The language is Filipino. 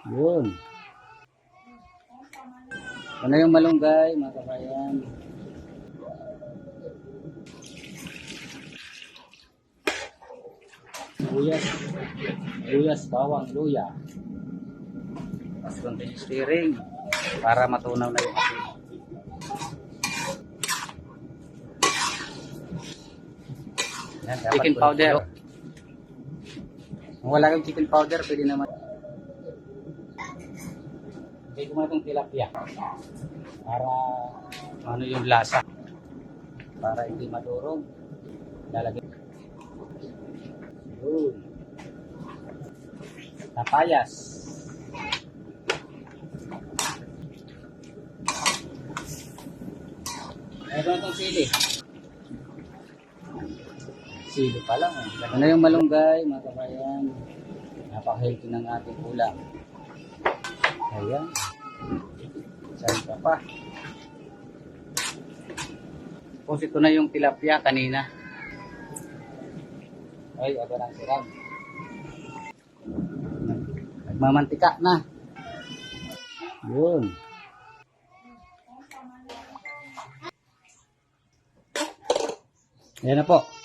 Yun. Ano yung malunggay, mga kabayan? Luyas, bawang, luya. Tapos konti yung steering para matunaw na yung asin. Yan, chicken powder. Kung wala kang chicken powder, pwede naman. Hindi ko muna itong tilapia para ano yung lasa, para hindi madurog. Lalagay yun, tapayas, meron itong sili pa lang ano yung malunggay, mga kabayan. Napaka-healthy ng ating ulam. Ayan, saan ka pa. Tapos ito na yung tilapia kanina. Ay, aba ng siram. Nagmamantika na. Yun. Ayan na po.